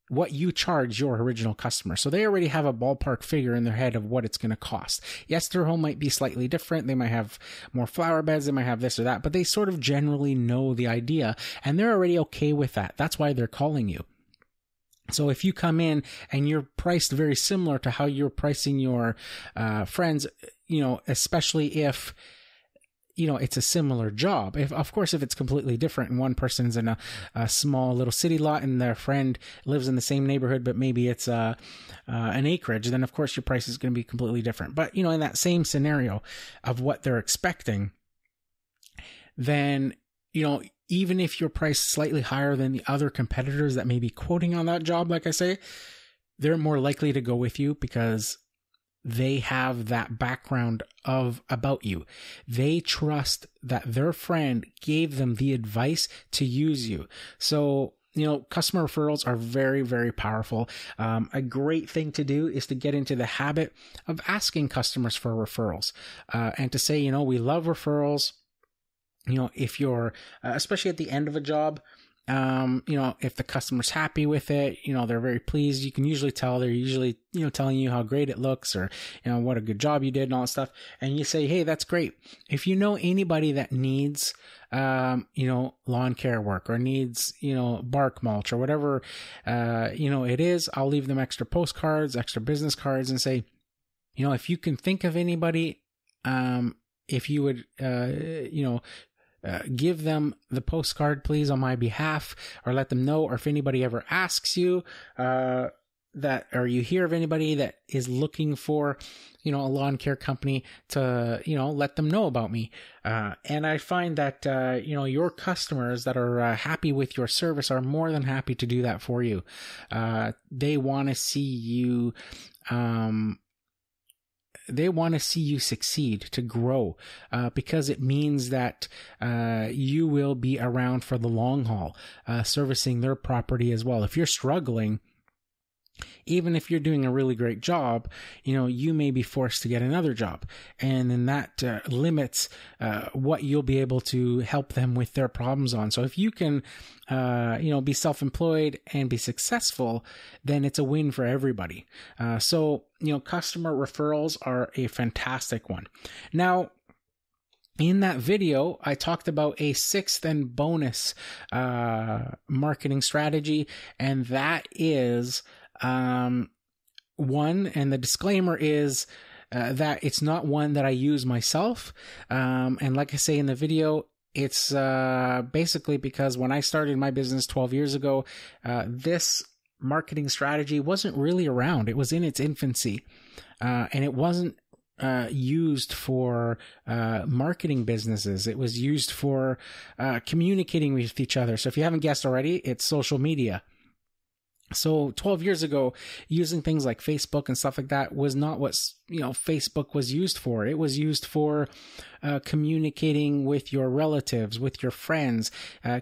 what you charge your original customer. So they already have a ballpark figure in their head of what it's going to cost. Yes, their home might be slightly different. They might have more flower beds. They might have this or that, but they sort of generally know the idea, and they're already okay with that. That's why they're calling you. So if you come in and you're priced very similar to how you're pricing your friends, especially if it's a similar job. If it's completely different and one person's in a small little city lot and their friend lives in the same neighborhood, but maybe it's an acreage, then of course your price is going to be completely different. But, in that same scenario of what they're expecting, then, even if your price is slightly higher than the other competitors that may be quoting on that job, like I say, they're more likely to go with you because they have that background about you. They trust that their friend gave them the advice to use you. So, customer referrals are very, very powerful. A great thing to do is to get into the habit of asking customers for referrals, and to say, we love referrals. If you're, especially at the end of a job, if the customer's happy with it, they're very pleased. You can usually tell they're usually, telling you how great it looks, or, what a good job you did and all that stuff. And you say, hey, that's great. If you know anybody that needs, lawn care work, or needs, bark mulch, or whatever, it is, I'll leave them extra postcards, extra business cards, and say, if you can think of anybody, if you would, give them the postcard, please, on my behalf, or let them know. Or if anybody ever asks you, or you hear of anybody that is looking for, a lawn care company, to, let them know about me. And I find that, your customers that are happy with your service are more than happy to do that for you. They want to see you, succeed, to grow, because it means that you will be around for the long haul, servicing their property as well. If you're struggling, even if you're doing a really great job, you may be forced to get another job. And then that limits what you'll be able to help them with their problems on. So if you can, be self-employed and be successful, then it's a win for everybody. So customer referrals are a fantastic one. Now, in that video, I talked about a sixth and bonus marketing strategy, and that is one, and the disclaimer is that it's not one that I use myself. And like I say in the video, it's basically because when I started my business 12 years ago, this marketing strategy wasn't really around. It was in its infancy, and it wasn't used for marketing businesses. It was used for communicating with each other. So if you haven't guessed already, it's social media. So 12 years ago, using things like Facebook and stuff like that was not what, Facebook was used for. It was used for communicating with your relatives, with your friends,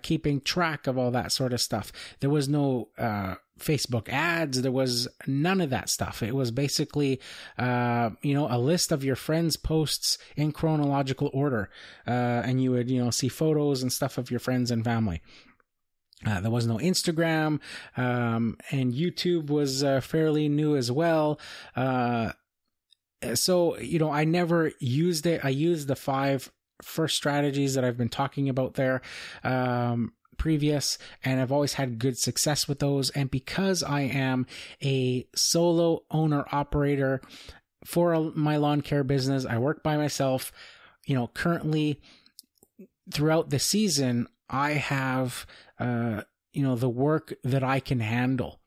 keeping track of all that sort of stuff. There was no Facebook ads. There was none of that stuff. It was basically, a list of your friends' posts in chronological order. And you would, see photos and stuff of your friends and family. There was no Instagram, and YouTube was fairly new as well. So, I never used it. I used the 5 first strategies that I've been talking about there previous, and I've always had good success with those. And because I am a solo owner operator for my lawn care business, I work by myself. Currently throughout the season, I have, the work that I can handle.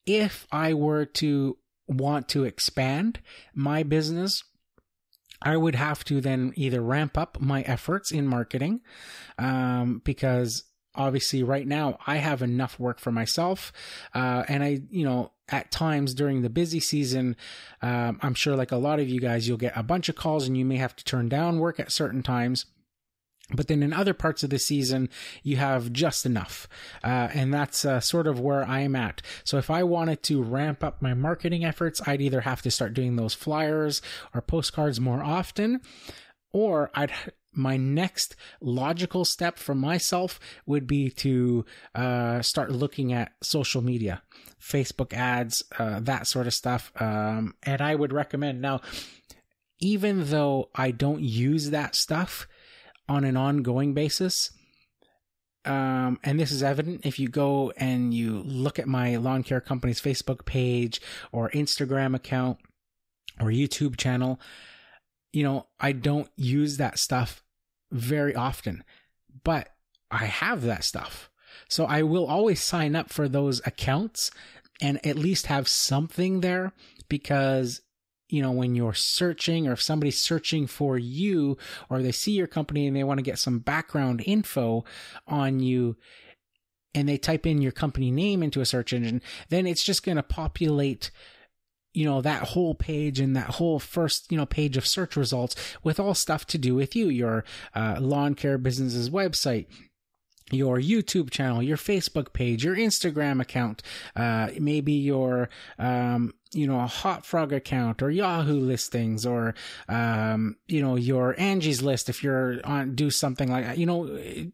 If I were to want to expand my business, I would have to then either ramp up my efforts in marketing, because obviously right now I have enough work for myself. And I, at times during the busy season, I'm sure like a lot of you guys, you'll get a bunch of calls and you may have to turn down work at certain times. But then in other parts of the season, you have just enough. And that's sort of where I'm at. So if I wanted to ramp up my marketing efforts, I'd either have to start doing those flyers or postcards more often, or my next logical step for myself would be to start looking at social media, Facebook ads, that sort of stuff. And I would recommend now, even though I don't use that stuff on an ongoing basis, and this is evident if you go and you look at my lawn care company's Facebook page or Instagram account or YouTube channel, I don't use that stuff very often, but I have that stuff. So I will always sign up for those accounts and at least have something there, because when you're searching, or if somebody's searching for you, or they see your company and they want to get some background info on you, and they type in your company name into a search engine, then it's just going to populate, that whole page and that whole first, page of search results with all stuff to do with you, your lawn care business's website, your YouTube channel, your Facebook page, your Instagram account, maybe your, a Hot Frog account or Yahoo listings, or, your Angie's List if you're do something like that,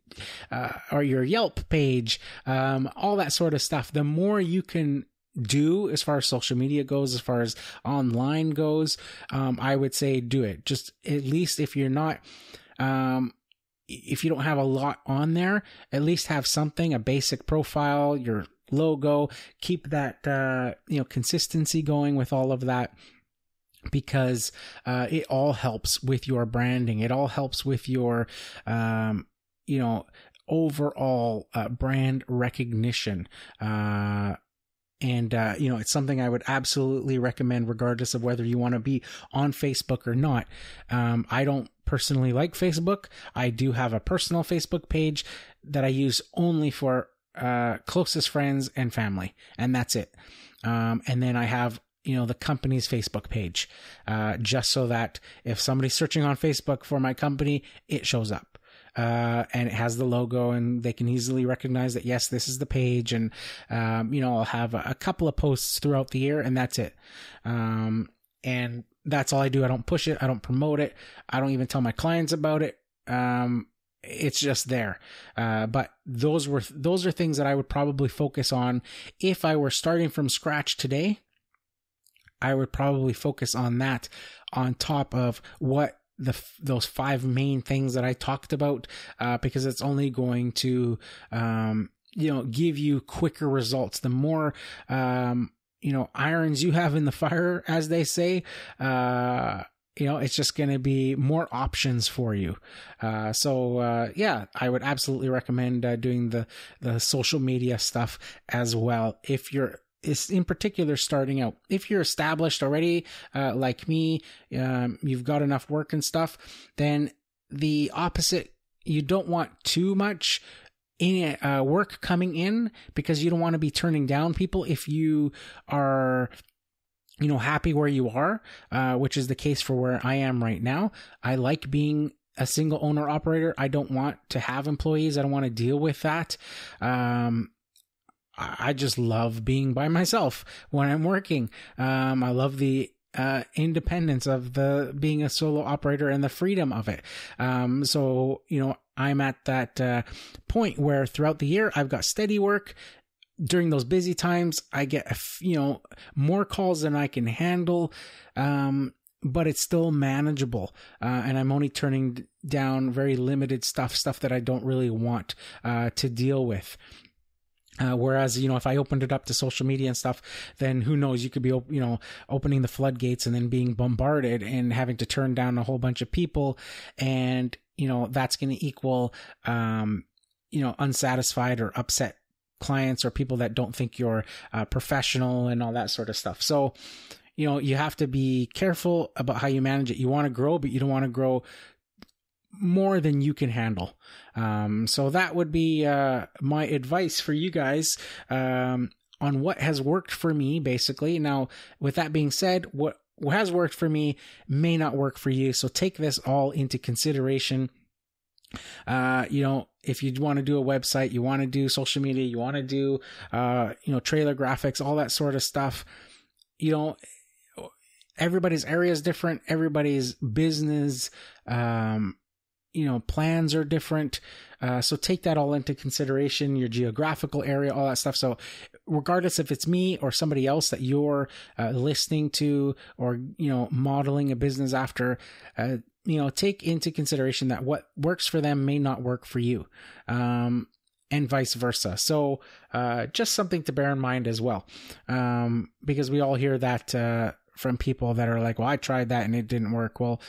or your Yelp page, all that sort of stuff. The more you can do as far as social media goes, as far as online goes, I would say do it. Just at least if you're not, if you don't have a lot on there, at least have something, a basic profile, your logo, keep that, consistency going with all of that, because, it all helps with your branding. It all helps with your, overall, brand recognition. And, it's something I would absolutely recommend regardless of whether you want to be on Facebook or not. I don't personally like Facebook. I do have a personal Facebook page that I use only for closest friends and family, and that's it. And then I have, the company's Facebook page, just so that if somebody's searching on Facebook for my company, it shows up. And it has the logo, and they can easily recognize that, yes, this is the page. And, I'll have a couple of posts throughout the year, and that's it. And that's all I do. I don't push it. I don't promote it. I don't even tell my clients about it. It's just there. But those are things that I would probably focus on. If I were starting from scratch today, I would probably focus on that on top of what those 5 main things that I talked about, because it's only going to, give you quicker results. The more, irons you have in the fire, as they say, it's just going to be more options for you. I would absolutely recommend doing the social media stuff as well. If you're is in particular starting out. If you're established already, like me, you've got enough work and stuff, then the opposite, you don't want too much work coming in, because you don't want to be turning down people if you are, happy where you are, which is the case for where I am right now. I like being a single owner operator. I don't want to have employees. I don't want to deal with that. I just love being by myself when I'm working. I love the independence of being a solo operator and the freedom of it. So, I'm at that point where throughout the year I've got steady work. During those busy times, I get, more calls than I can handle. But it's still manageable. And I'm only turning down very limited stuff that I don't really want to deal with. Whereas, if I opened it up to social media and stuff, then who knows, you could be, opening the floodgates and then being bombarded and having to turn down a whole bunch of people. And, that's going to equal, unsatisfied or upset clients or people that don't think you're professional and all that sort of stuff. So, you have to be careful about how you manage it. You want to grow, but you don't want to grow more than you can handle. So that would be my advice for you guys on what has worked for me, basically. Now, with that being said, what has worked for me may not work for you. So take this all into consideration. If you want to do a website, you want to do social media, you want to do, trailer graphics, all that sort of stuff, everybody's area is different. Everybody's business, plans are different. So take that all into consideration, your geographical area, all that stuff. So regardless if it's me or somebody else that you're listening to or, modeling a business after, take into consideration that what works for them may not work for you. And vice versa. So, just something to bear in mind as well. Because we all hear that, from people that are like, well, I tried that and it didn't work. Well,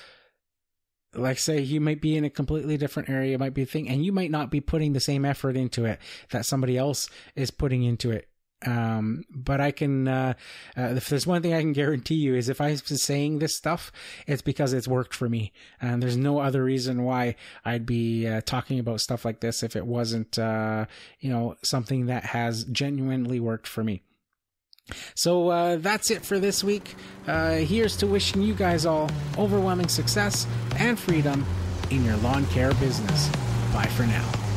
like say you might be in a completely different area, might be a thing, and you might not be putting the same effort into it that somebody else is putting into it. But I can, if there's one thing I can guarantee you is if I was saying this stuff, it's because it's worked for me. And there's no other reason why I'd be talking about stuff like this if it wasn't, something that has genuinely worked for me. So that's it for this week. Here's to wishing you guys all overwhelming success and freedom in your lawn care business. Bye for now.